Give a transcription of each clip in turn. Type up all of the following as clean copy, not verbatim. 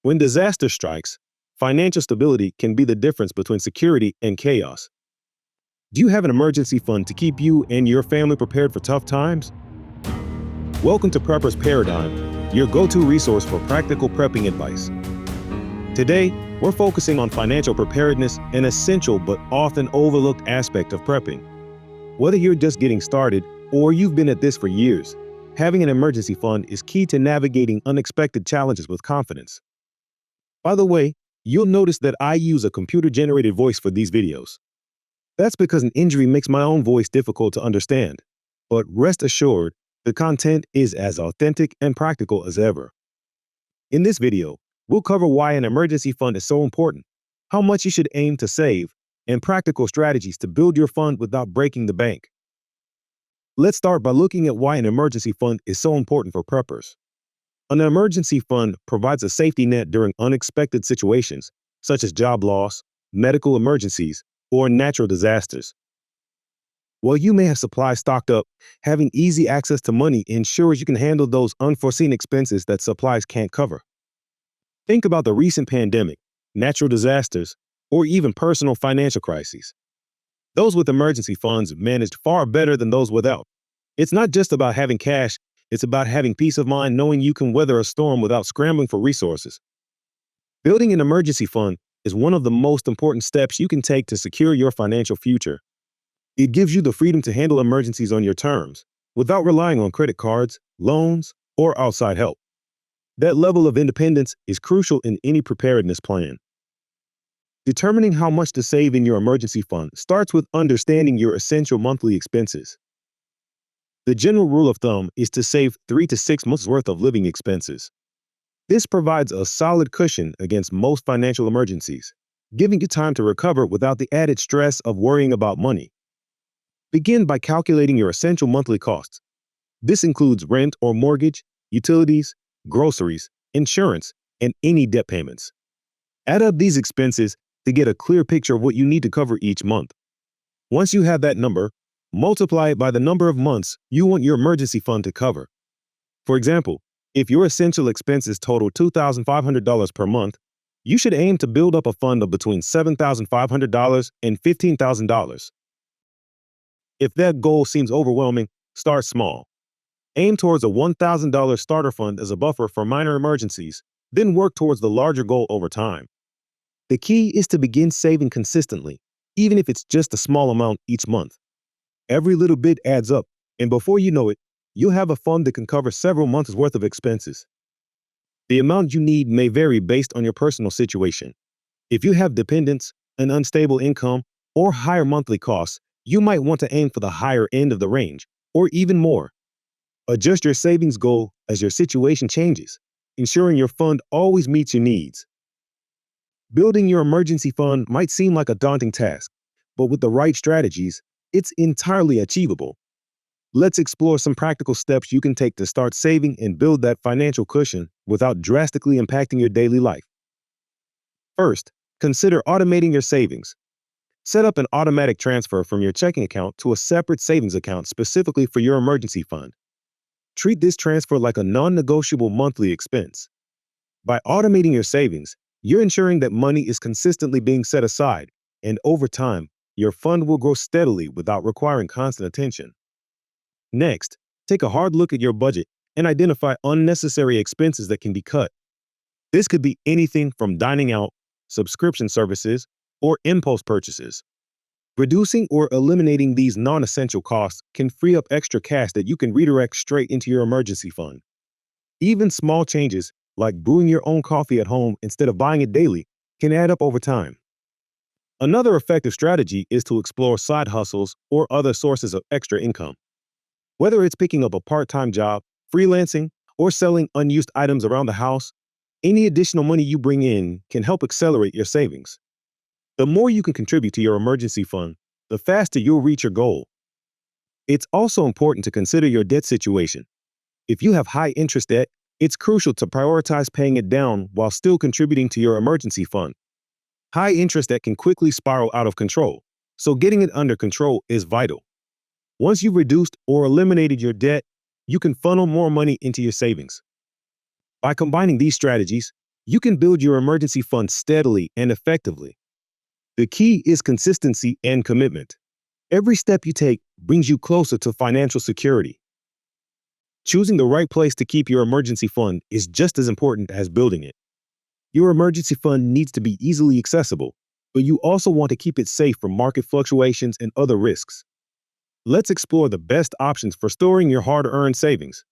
When disaster strikes, financial stability can be the difference between security and chaos. Do you have an emergency fund to keep you and your family prepared for tough times? Welcome to Prepper's Paradigm, your go-to resource for practical prepping advice. Today, we're focusing on financial preparedness, an essential but often overlooked aspect of prepping. Whether you're just getting started or you've been at this for years, having an emergency fund is key to navigating unexpected challenges with confidence. By the way, you'll notice that I use a computer-generated voice for these videos. That's because an injury makes my own voice difficult to understand. But rest assured, the content is as authentic and practical as ever. In this video, we'll cover why an emergency fund is so important, how much you should aim to save, and practical strategies to build your fund without breaking the bank. Let's start by looking at why an emergency fund is so important for preppers. An emergency fund provides a safety net during unexpected situations, such as job loss, medical emergencies, or natural disasters. While you may have supplies stocked up, having easy access to money ensures you can handle those unforeseen expenses that supplies can't cover. Think about the recent pandemic, natural disasters, or even personal financial crises. Those with emergency funds managed far better than those without. It's not just about having cash, it's about having peace of mind knowing you can weather a storm without scrambling for resources. Building an emergency fund is one of the most important steps you can take to secure your financial future. It gives you the freedom to handle emergencies on your terms, without relying on credit cards, loans, or outside help. That level of independence is crucial in any preparedness plan. Determining how much to save in your emergency fund starts with understanding your essential monthly expenses. The general rule of thumb is to save 3 to 6 months' worth of living expenses. This provides a solid cushion against most financial emergencies, giving you time to recover without the added stress of worrying about money. Begin by calculating your essential monthly costs. This includes rent or mortgage, utilities, groceries, insurance, and any debt payments. Add up these expenses to get a clear picture of what you need to cover each month. Once you have that number, multiply it by the number of months you want your emergency fund to cover. For example, if your essential expenses total $2,500 per month, you should aim to build up a fund of between $7,500 and $15,000. If that goal seems overwhelming, start small. Aim towards a $1,000 starter fund as a buffer for minor emergencies, then work towards the larger goal over time. The key is to begin saving consistently, even if it's just a small amount each month. Every little bit adds up, and before you know it, you'll have a fund that can cover several months' worth of expenses. The amount you need may vary based on your personal situation. If you have dependents, an unstable income, or higher monthly costs, you might want to aim for the higher end of the range, or even more. Adjust your savings goal as your situation changes, ensuring your fund always meets your needs. Building your emergency fund might seem like a daunting task, but with the right strategies, it's entirely achievable. Let's explore some practical steps you can take to start saving and build that financial cushion without drastically impacting your daily life. First, consider automating your savings. Set up an automatic transfer from your checking account to a separate savings account specifically for your emergency fund. Treat this transfer like a non-negotiable monthly expense. By automating your savings, you're ensuring that money is consistently being set aside, and over time, your fund will grow steadily without requiring constant attention. Next, take a hard look at your budget and identify unnecessary expenses that can be cut. This could be anything from dining out, subscription services, or impulse purchases. Reducing or eliminating these non-essential costs can free up extra cash that you can redirect straight into your emergency fund. Even small changes, like brewing your own coffee at home instead of buying it daily, can add up over time. Another effective strategy is to explore side hustles or other sources of extra income. Whether it's picking up a part-time job, freelancing, or selling unused items around the house, any additional money you bring in can help accelerate your savings. The more you can contribute to your emergency fund, the faster you'll reach your goal. It's also important to consider your debt situation. If you have high interest debt, it's crucial to prioritize paying it down while still contributing to your emergency fund. High interest debt can quickly spiral out of control, so getting it under control is vital. Once you've reduced or eliminated your debt, you can funnel more money into your savings. By combining these strategies, you can build your emergency fund steadily and effectively. The key is consistency and commitment. Every step you take brings you closer to financial security. Choosing the right place to keep your emergency fund is just as important as building it. Your emergency fund needs to be easily accessible, but you also want to keep it safe from market fluctuations and other risks. Let's explore the best options for storing your hard-earned savings.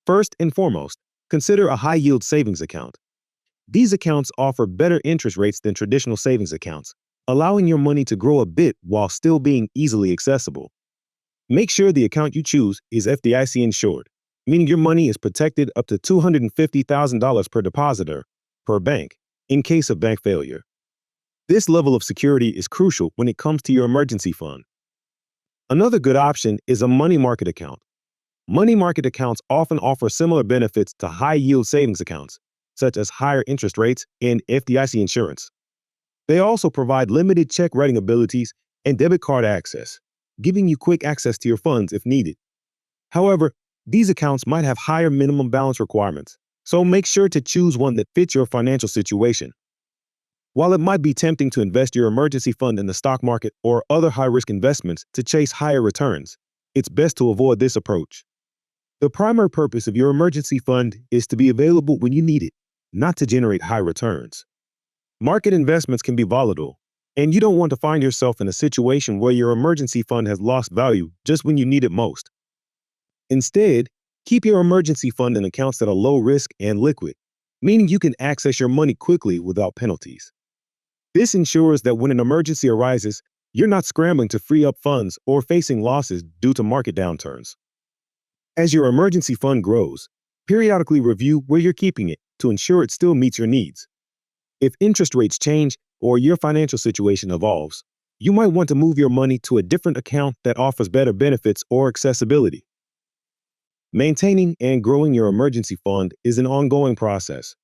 First and foremost, consider a high-yield savings account. These accounts offer better interest rates than traditional savings accounts, allowing your money to grow a bit while still being easily accessible. Make sure the account you choose is FDIC insured, meaning your money is protected up to $250,000 per depositor per bank in case of bank failure. This level of security is crucial when it comes to your emergency fund. Another good option is a money market account. Money market accounts often offer similar benefits to high-yield savings accounts, such as higher interest rates and FDIC insurance. They also provide limited check writing abilities and debit card access, giving you quick access to your funds if needed. However, these accounts might have higher minimum balance requirements, so make sure to choose one that fits your financial situation. While it might be tempting to invest your emergency fund in the stock market or other high-risk investments to chase higher returns, it's best to avoid this approach. The primary purpose of your emergency fund is to be available when you need it, not to generate high returns. Market investments can be volatile, and you don't want to find yourself in a situation where your emergency fund has lost value just when you need it most. Instead, keep your emergency fund in accounts that are low risk and liquid, meaning you can access your money quickly without penalties. This ensures that when an emergency arises, you're not scrambling to free up funds or facing losses due to market downturns. As your emergency fund grows, periodically review where you're keeping it to ensure it still meets your needs. If interest rates change or your financial situation evolves, you might want to move your money to a different account that offers better benefits or accessibility. Maintaining and growing your emergency fund is an ongoing process.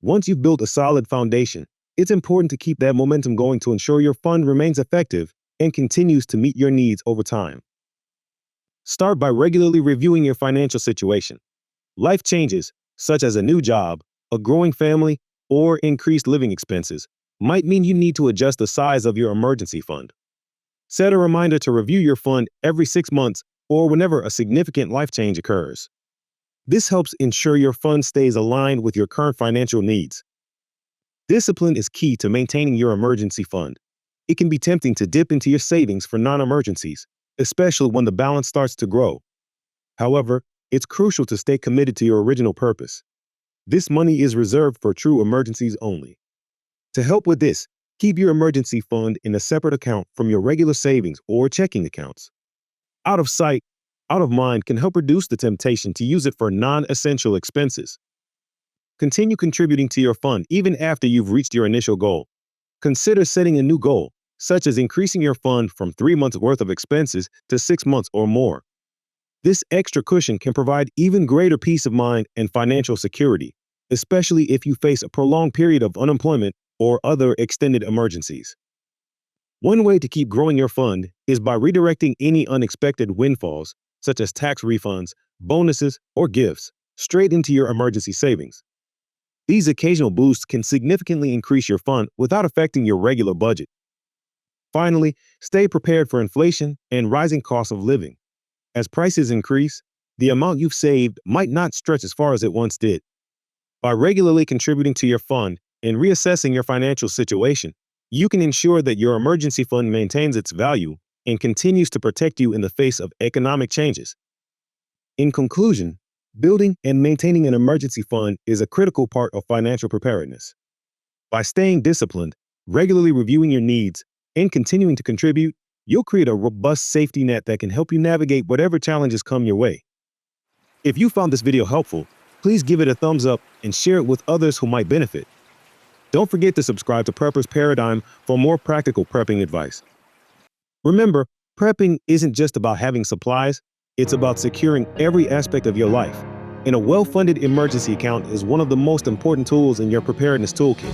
Once you've built a solid foundation, it's important to keep that momentum going to ensure your fund remains effective and continues to meet your needs over time. Start by regularly reviewing your financial situation. Life changes, such as a new job, a growing family, or increased living expenses, might mean you need to adjust the size of your emergency fund. Set a reminder to review your fund every 6 months or whenever a significant life change occurs. This helps ensure your fund stays aligned with your current financial needs. Discipline is key to maintaining your emergency fund. It can be tempting to dip into your savings for non-emergencies, especially when the balance starts to grow. However, it's crucial to stay committed to your original purpose. This money is reserved for true emergencies only. To help with this, keep your emergency fund in a separate account from your regular savings or checking accounts. Out of sight, out of mind can help reduce the temptation to use it for non-essential expenses. Continue contributing to your fund even after you've reached your initial goal. Consider setting a new goal, such as increasing your fund from 3 months' worth of expenses to 6 months or more. This extra cushion can provide even greater peace of mind and financial security, especially if you face a prolonged period of unemployment or other extended emergencies. One way to keep growing your fund is by redirecting any unexpected windfalls, such as tax refunds, bonuses, or gifts, straight into your emergency savings. These occasional boosts can significantly increase your fund without affecting your regular budget. Finally, stay prepared for inflation and rising costs of living. As prices increase, the amount you've saved might not stretch as far as it once did. By regularly contributing to your fund and reassessing your financial situation, you can ensure that your emergency fund maintains its value and continues to protect you in the face of economic changes. In conclusion, building and maintaining an emergency fund is a critical part of financial preparedness. By staying disciplined, regularly reviewing your needs, and continuing to contribute, you'll create a robust safety net that can help you navigate whatever challenges come your way. If you found this video helpful, please give it a thumbs up and share it with others who might benefit. Don't forget to subscribe to Prepper's Paradigm for more practical prepping advice. Remember, prepping isn't just about having supplies, it's about securing every aspect of your life. And a well-funded emergency account is one of the most important tools in your preparedness toolkit.